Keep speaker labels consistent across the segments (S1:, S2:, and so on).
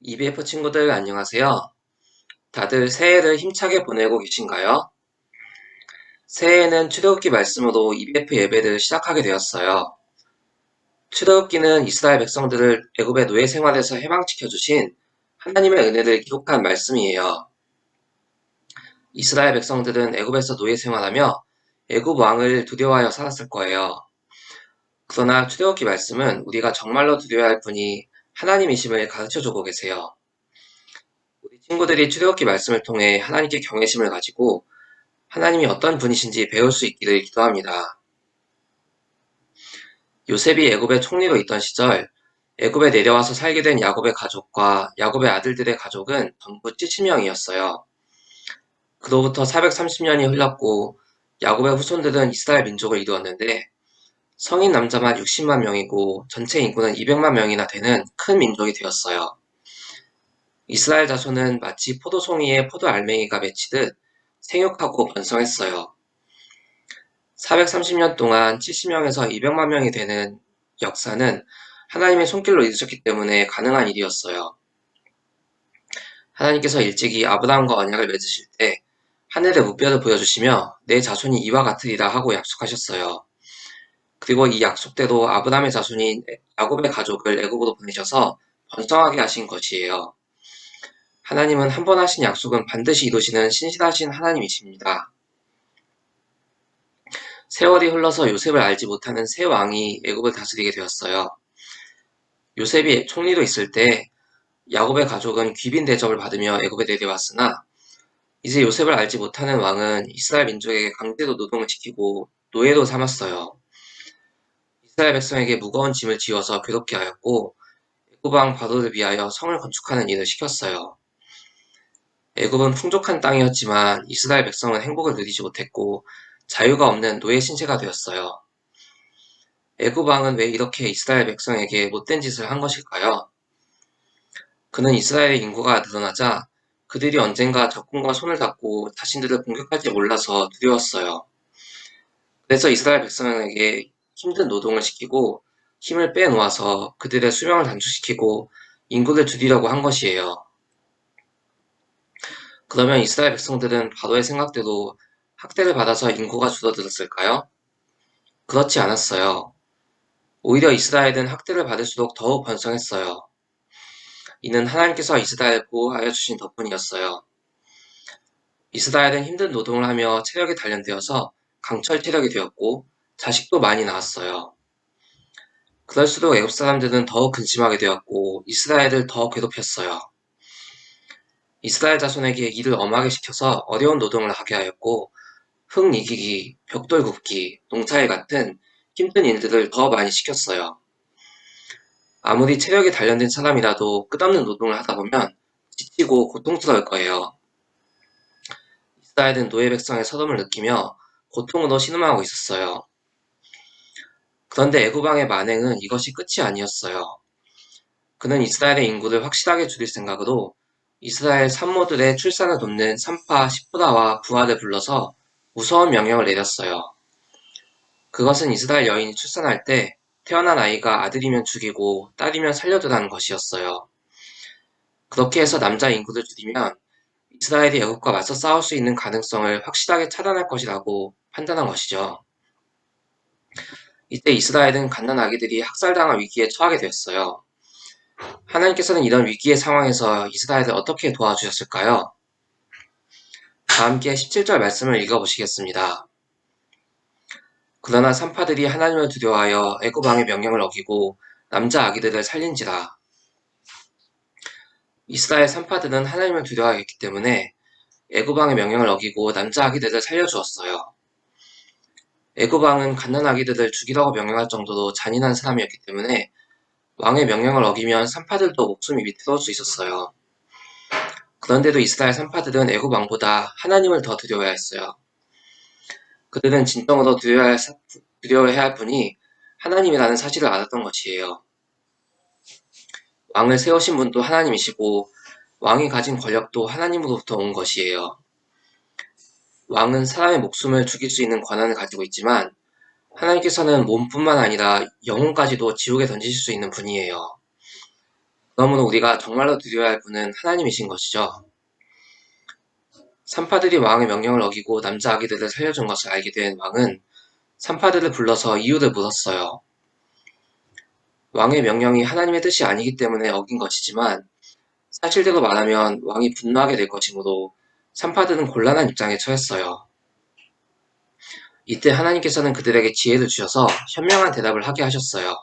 S1: EBF 친구들 안녕하세요. 다들 새해를 힘차게 보내고 계신가요? 새해에는 출애굽기 말씀으로 EBF 예배를 시작하게 되었어요. 출애굽기는 이스라엘 백성들을 애굽의 노예 생활에서 해방시켜 주신 하나님의 은혜를 기록한 말씀이에요. 이스라엘 백성들은 애굽에서 노예 생활하며 애굽 왕을 두려워하여 살았을 거예요. 그러나 출애굽기 말씀은 우리가 정말로 두려워야 할 분이 하나님이심을 가르쳐 주고 계세요. 우리 친구들이 출애굽기 말씀을 통해 하나님께 경외심을 가지고 하나님이 어떤 분이신지 배울 수 있기를 기도합니다. 요셉이 애굽의 총리로 있던 시절 애굽에 내려와서 살게 된 야곱의 가족과 야곱의 아들들의 가족은 전부 70명이었어요. 그로부터 430년이 흘렀고 야곱의 후손들은 이스라엘 민족을 이루었는데 성인 남자만 60만 명이고 전체 인구는 200만 명이나 되는 큰 민족이 되었어요. 이스라엘 자손은 마치 포도송이에 포도 알맹이가 맺히듯 생육하고 번성했어요. 430년 동안 70명에서 200만 명이 되는 역사는 하나님의 손길로 이루어졌기 때문에 가능한 일이었어요. 하나님께서 일찍이 아브라함과 언약을 맺으실 때 하늘의 무뼈를 보여주시며 내 자손이 이와 같으리라 하고 약속하셨어요. 그리고 이 약속대로 아브라함의 자손인 야곱의 가족을 애굽으로 보내셔서 번성하게 하신 것이에요. 하나님은 한 번 하신 약속은 반드시 이루시는 신실하신 하나님이십니다. 세월이 흘러서 요셉을 알지 못하는 새 왕이 애굽을 다스리게 되었어요. 요셉이 총리로 있을 때 야곱의 가족은 귀빈 대접을 받으며 애굽에 내려왔으나 이제 요셉을 알지 못하는 왕은 이스라엘 민족에게 강제로 노동을 시키고 노예로 삼았어요. 이스라엘 백성에게 무거운 짐을 지어서 괴롭게 하였고 애굽 왕 바로를 위하여 성을 건축하는 일을 시켰어요. 애굽은 풍족한 땅이었지만 이스라엘 백성은 행복을 누리지 못했고 자유가 없는 노예 신세가 되었어요. 애굽 왕은 왜 이렇게 이스라엘 백성에게 못된 짓을 한 것일까요? 그는 이스라엘의 인구가 늘어나자 그들이 언젠가 적군과 손을 잡고 자신들을 공격할지 몰라서 두려웠어요. 그래서 이스라엘 백성에게 힘든 노동을 시키고 힘을 빼놓아서 그들의 수명을 단축시키고 인구를 줄이려고 한 것이에요. 그러면 이스라엘 백성들은 바로의 생각대로 학대를 받아서 인구가 줄어들었을까요? 그렇지 않았어요. 오히려 이스라엘은 학대를 받을수록 더욱 번성했어요. 이는 하나님께서 이스라엘을 보호하여 주신 덕분이었어요. 이스라엘은 힘든 노동을 하며 체력이 단련되어서 강철 체력이 되었고 자식도 많이 낳았어요. 그럴수록 애굽 사람들은 더욱 근심하게 되었고 이스라엘을 더 괴롭혔어요. 이스라엘 자손에게 일을 엄하게 시켜서 어려운 노동을 하게 하였고 흙 이기기, 벽돌 굽기, 농사일 같은 힘든 일들을 더 많이 시켰어요. 아무리 체력이 단련된 사람이라도 끝없는 노동을 하다 보면 지치고 고통스러울 거예요. 이스라엘은 노예 백성의 서름을 느끼며 고통으로 신음하고 있었어요. 그런데 애굽 왕의 만행은 이것이 끝이 아니었어요. 그는 이스라엘의 인구를 확실하게 줄일 생각으로 이스라엘 산모들의 출산을 돕는 산파 시프라와 부하를 불러서 무서운 명령을 내렸어요. 그것은 이스라엘 여인이 출산할 때 태어난 아이가 아들이면 죽이고 딸이면 살려두라는 것이었어요. 그렇게 해서 남자 인구를 줄이면 이스라엘이 애굽과 맞서 싸울 수 있는 가능성을 확실하게 차단할 것이라고 판단한 것이죠. 이때 이스라엘은 갓난 아기들이 학살당할 위기에 처하게 되었어요. 하나님께서는 이런 위기의 상황에서 이스라엘을 어떻게 도와주셨을까요? 다 함께 17절 말씀을 읽어보시겠습니다. 그러나 산파들이 하나님을 두려워하여 애굽 왕의 명령을 어기고 남자 아기들을 살린지라. 이스라엘 산파들은 하나님을 두려워하였기 때문에 애굽 왕의 명령을 어기고 남자 아기들을 살려주었어요. 애굽 왕은 갓난 아기들을 죽이라고 명령할 정도로 잔인한 사람이었기 때문에 왕의 명령을 어기면 산파들도 목숨이 위태로울 수 있었어요. 그런데도 이스라엘 산파들은 애굽 왕보다 하나님을 더 두려워해야 했어요. 그들은 진정으로 두려워해야 할 분이 하나님이라는 사실을 알았던 것이에요. 왕을 세우신 분도 하나님이시고 왕이 가진 권력도 하나님으로부터 온 것이에요. 왕은 사람의 목숨을 죽일 수 있는 권한을 가지고 있지만 하나님께서는 몸뿐만 아니라 영혼까지도 지옥에 던지실 수 있는 분이에요. 그러므로 우리가 정말로 드려야 할 분은 하나님이신 것이죠. 산파들이 왕의 명령을 어기고 남자 아기들을 살려준 것을 알게 된 왕은 산파들을 불러서 이유를 물었어요. 왕의 명령이 하나님의 뜻이 아니기 때문에 어긴 것이지만 사실대로 말하면 왕이 분노하게 될 것이므로 산파들은 곤란한 입장에 처했어요. 이때 하나님께서는 그들에게 지혜를 주셔서 현명한 대답을 하게 하셨어요.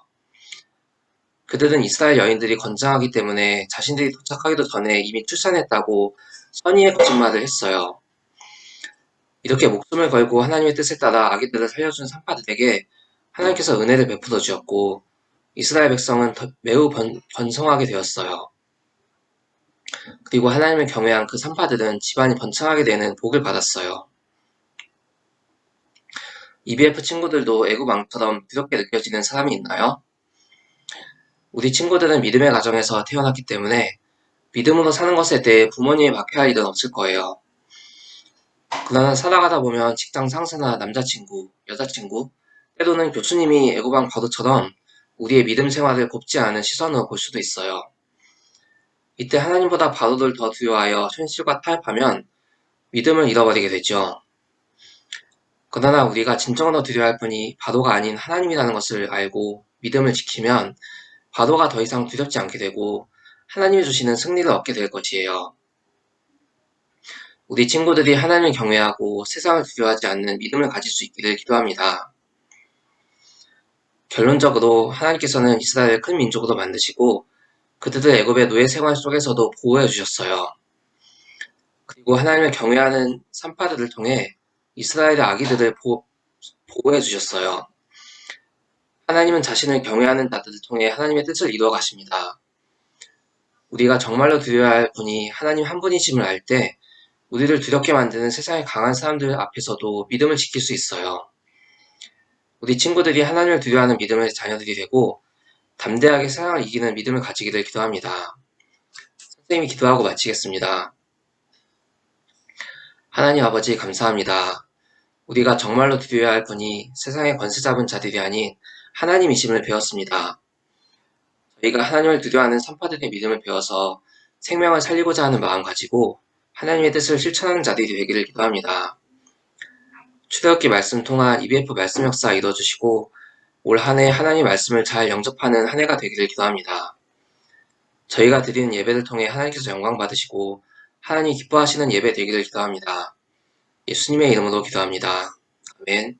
S1: 그들은 이스라엘 여인들이 건장하기 때문에 자신들이 도착하기도 전에 이미 출산했다고 선의의 거짓말을 했어요. 이렇게 목숨을 걸고 하나님의 뜻에 따라 아기들을 살려준 산파들에게 하나님께서 은혜를 베풀어 주었고 이스라엘 백성은 매우 번성하게 되었어요. 그리고 하나님을 경외한 그 산파들은 집안이 번창하게 되는 복을 받았어요. EBF 친구들도 애굽 왕처럼 두렵게 느껴지는 사람이 있나요? 우리 친구들은 믿음의 가정에서 태어났기 때문에 믿음으로 사는 것에 대해 부모님이 박해할 일은 없을 거예요. 그러나 살아가다 보면 직장 상사나 남자친구, 여자친구, 때로는 교수님이 애굽 왕 바로처럼 우리의 믿음 생활을 곱지 않은 시선으로 볼 수도 있어요. 이때 하나님보다 바로를 더 두려워하여 현실과 타협하면 믿음을 잃어버리게 되죠. 그러나 우리가 진정으로 두려워할 분이 바로가 아닌 하나님이라는 것을 알고 믿음을 지키면 바로가 더 이상 두렵지 않게 되고 하나님이 주시는 승리를 얻게 될 것이에요. 우리 친구들이 하나님을 경외하고 세상을 두려워하지 않는 믿음을 가질 수 있기를 기도합니다. 결론적으로 하나님께서는 이스라엘을 큰 민족으로 만드시고 그들을 애굽의 노예 생활 속에서도 보호해 주셨어요. 그리고 하나님을 경외하는 산파들을 통해 이스라엘의 아기들을 보호해 주셨어요. 하나님은 자신을 경외하는 자들을 통해 하나님의 뜻을 이루어 가십니다. 우리가 정말로 두려워야 할 분이 하나님 한 분이심을 알 때 우리를 두렵게 만드는 세상의 강한 사람들 앞에서도 믿음을 지킬 수 있어요. 우리 친구들이 하나님을 두려워하는 믿음의 자녀들이 되고 담대하게 세상을 이기는 믿음을 가지기를 기도합니다. 선생님이 기도하고 마치겠습니다. 하나님 아버지 감사합니다. 우리가 정말로 두려워야 할 분이 세상의 권세 잡은 자들이 아닌 하나님이심을 배웠습니다. 저희가 하나님을 두려워하는 산파들의 믿음을 배워서 생명을 살리고자 하는 마음 가지고 하나님의 뜻을 실천하는 자들이 되기를 기도합니다. 출애굽기 말씀 통한 EBF 말씀 역사 이뤄주시고 올 한 해 하나님 말씀을 잘 영접하는 한 해가 되기를 기도합니다. 저희가 드리는 예배를 통해 하나님께서 영광 받으시고 하나님 기뻐하시는 예배 되기를 기도합니다. 예수님의 이름으로 기도합니다. 아멘.